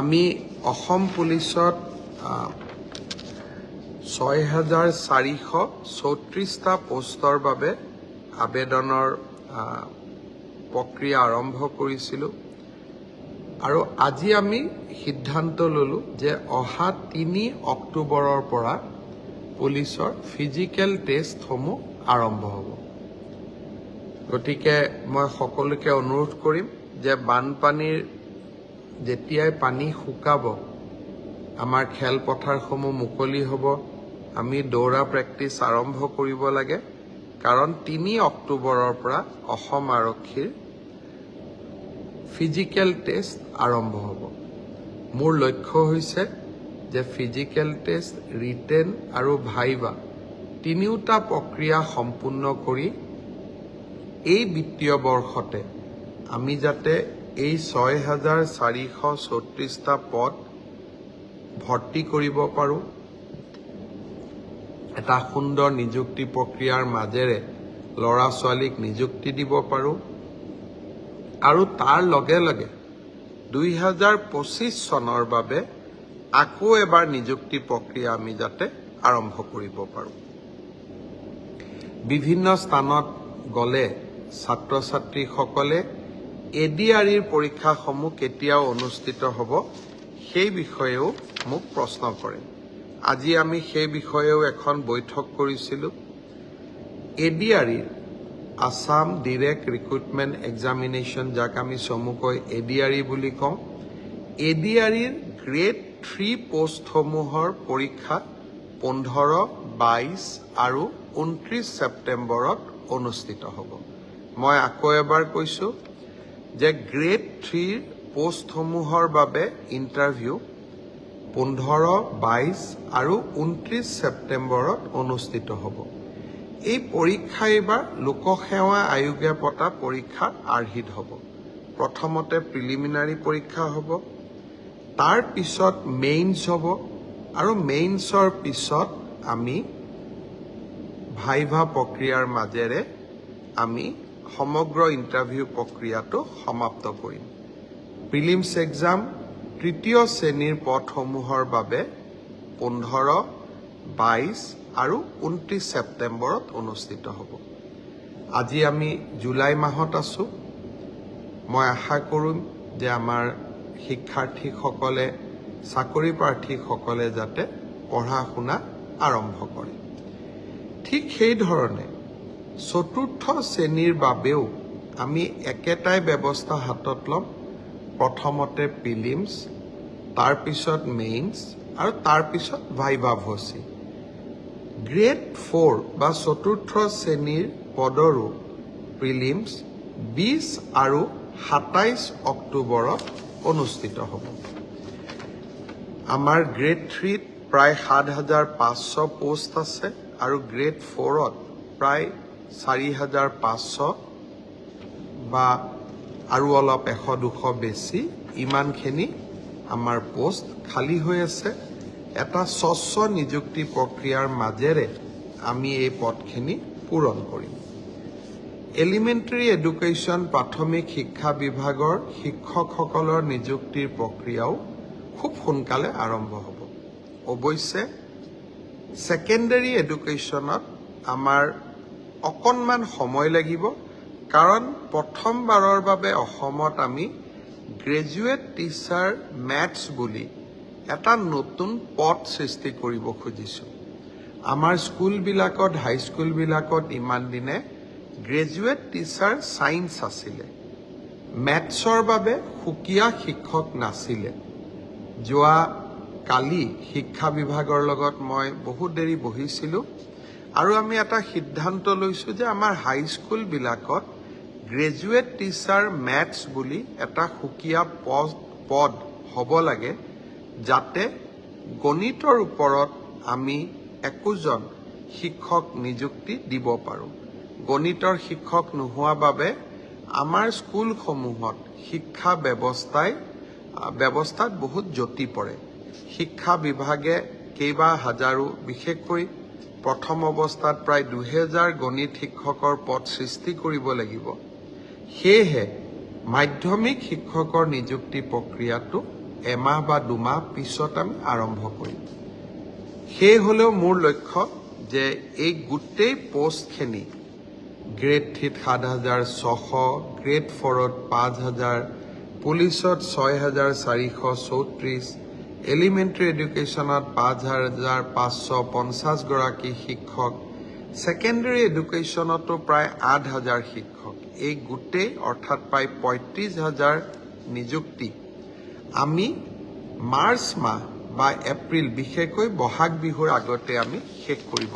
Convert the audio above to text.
আমি অসম পুলিচত ৬,৪৩৪টা পোষ্টৰ বাবে আবেদনৰ প্ৰক্ৰিয়া আৰম্ভ কৰিছিলোঁ আৰু আজি আমি সিদ্ধান্ত ললো যে অহা ৩ অক্টোবৰৰ পৰা পুলিচৰ ফিজিকেল টেষ্টসমূহ আৰম্ভ হ'ব। গতিকে মই সকলোকে অনুৰোধ কৰিম যে বানপানীৰ যেতিয়াই পানী শুকাব আমাৰ খেলপথাৰসমূহ মুকলি হ'ব, আমি দৌৰা প্ৰেক্টিছ আৰম্ভ কৰিব লাগে, কাৰণ ৩ অক্টোবৰৰ পৰা অসম আৰক্ষীৰ ফিজিকেল টেষ্ট আৰম্ভ হ'ব। মোৰ লক্ষ্য হৈছে যে ফিজিকেল টেষ্ট, ৰিটেন আৰু ভাইভা তিনিওটা প্ৰক্ৰিয়া সম্পূৰ্ণ কৰি এই বিত্তীয় বৰ্ষতে আমি যাতে এই ৬,৪৩৪টা পদ ভৰ্তি কৰিব পাৰোঁ, এটা সুন্দৰ নিযুক্তি প্ৰক্ৰিয়াৰ মাজেৰে ল'ৰা ছোৱালীক নিযুক্তি দিব পাৰোঁ আৰু তাৰ লগে লগে ২০২৫ চনৰ বাবে আকৌ এবাৰ নিযুক্তি প্ৰক্ৰিয়া আমি যাতে আৰম্ভ কৰিব পাৰোঁ। বিভিন্ন স্থানত গ'লে ছাত্ৰ ছাত্ৰীসকলে ADREৰ পৰীক্ষাসমূহ কেতিয়া অনুষ্ঠিত হ'ব সেই বিষয়েও মোক প্ৰশ্ন কৰে। আজি আমি সেই বিষয়েও এখন বৈঠক কৰিছিলোঁ। ADREৰ আসাম ডিৰেক্ট ৰিক্ৰুটমেণ্ট এক্সামিনেশ্যন, যাক আমি চমুকৈ ADRE বুলি কওঁ, ADREৰ গ্ৰেড 3 পোষ্টসমূহৰ পৰীক্ষা 15, 22 আৰু 29 ছেপ্টেম্বৰত অনুষ্ঠিত হ'ব। মই আকৌ এবাৰ কৈছোঁ যে গ্ৰেড 3 পোষ্টসমূহৰ বাবে ইণ্টাৰভিউ 15, 22 আৰু 29 ছেপ্টেম্বৰত অনুষ্ঠিত হ'ব। এই পৰীক্ষা এইবাৰ লোকসেৱা আয়োগে পতা পৰীক্ষাৰ আৰ্হিত হ'ব। প্ৰথমতে প্ৰিলিমিনাৰী পৰীক্ষা হ'ব, তাৰ পিছত মেইনছ হ'ব আৰু মেইনছৰ পিছত আমি ভাইভা প্ৰক্ৰিয়াৰ মাজেৰে আমি সমগ্ৰ ইণ্টাৰভিউ প্ৰক্ৰিয়াটো সমাপ্ত কৰিম। প্ৰিলিমছ এক্সাম তৃতীয় শ্ৰেণীৰ পদসমূহৰ বাবে 15, 22 আৰু 29 ছেপ্টেম্বৰত অনুষ্ঠিত হ'ব। আজি আমি জুলাই মাহত আছোঁ। মই আশা কৰিম যে আমাৰ শিক্ষাৰ্থীসকলে, চাকৰি প্ৰাৰ্থীসকলে যাতে পঢ়া শুনা আৰম্ভ কৰে। ঠিক সেইধৰণে চতুৰ্থ শ্ৰেণীৰ বাবেও আমি একেটাই ব্যৱস্থা হাতত ল'ম। প্ৰথমতে প্ৰিলিমছ, তাৰপিছত মেইনছ আৰু তাৰপিছত ভাইভা ভচি। গ্ৰেড 4 বা চতুৰ্থ শ্ৰেণীৰ পদৰো প্ৰিলিমছ 20 আৰু 27 অক্টোবৰত অনুষ্ঠিত হ'ব। আমাৰ গ্ৰেড 3ত প্ৰায় 7,500 পোষ্ট আছে আৰু গ্ৰেড 4ত প্ৰায় 4,500 বা আৰু অলপ 100-200 বেছি, ইমানখিনি আমাৰ পোষ্ট খালী হৈ আছে। এটা স্বচ্ছ নিযুক্তি প্ৰক্ৰিয়াৰ মাজেৰে আমি এই পদখিনি পূৰণ কৰিম। এলিমেণ্টাৰী এডুকেশ্যন, প্ৰাথমিক শিক্ষা বিভাগৰ শিক্ষকসকলৰ নিযুক্তিৰ প্ৰক্ৰিয়াও খুব সোনকালে আৰম্ভ হ'ব। অৱশ্যে ছেকেণ্ডাৰী এডুকেশ্যনত আমাৰ অকণমান সময় লাগিব, কাৰণ প্ৰথমবাৰৰ বাবে অসমত আমি গ্ৰেজুৱেট টিচাৰ মেথছ বুলি এটা নতুন পদ সৃষ্টি কৰিব খুজিছোঁ। আমাৰ স্কুলবিলাকত, হাইস্কুলবিলাকত ইমান দিনে গ্ৰেজুৱেট টিচাৰ ছায়েন্স আছিলে, মেথছৰ বাবে সুকীয়া শিক্ষক নাছিলে। যোৱা কালি শিক্ষা বিভাগৰ লগত মই বহুত দেৰি বহিছিলোঁ আৰু আমি এটা সিদ্ধান্ত লৈছোঁ যে আমাৰ হাইস্কুলবিলাকত গ্ৰেজুৱেট টিচাৰ মেথছ বুলি এটা সুকীয়া পদ হ'ব লাগে, যাতে গণিতৰ ওপৰত আমি একোজন শিক্ষক নিযুক্তি দিব পাৰোঁ। গণিতৰ শিক্ষক নোহোৱা বাবে আমাৰ স্কুলসমূহত শিক্ষা ব্যৱস্থাত বহুত জটি পৰে। শিক্ষা বিভাগে কেইবা হাজাৰো, বিশেষকৈ প্ৰথম অৱস্থাত প্ৰায় 2000 গণিত শিক্ষকৰ পদ সৃষ্টি কৰিব লাগিব। সেয়েহে মাধ্যমিক শিক্ষকৰ নিযুক্তি প্ৰক্ৰিয়াটো এমাহ বা দুমাহ পিছত আমি আৰম্ভ কৰিম। সেই হ'লেও মোৰ লক্ষ্য যে এই গোটেই পোষ্টখিনি গ্ৰেড 3ত 7,600, গ্ৰেড 4ত 5,000, পুলিচত 6,434, এলিমেণ্টাৰী এডুকেশ্যনত 5,550 গৰাকী শিক্ষক, ছেকেণ্ডাৰী এডুকেশ্যনতো প্ৰায় 8,000 শিক্ষক, এই গোটেই অৰ্থাৎ প্ৰায় 35,000 নিযুক্তি আমি মাৰ্চ মাহ বা এপ্ৰিল, বিশেষকৈ বহাগ বিহুৰ আগতে আমি শেষ কৰিব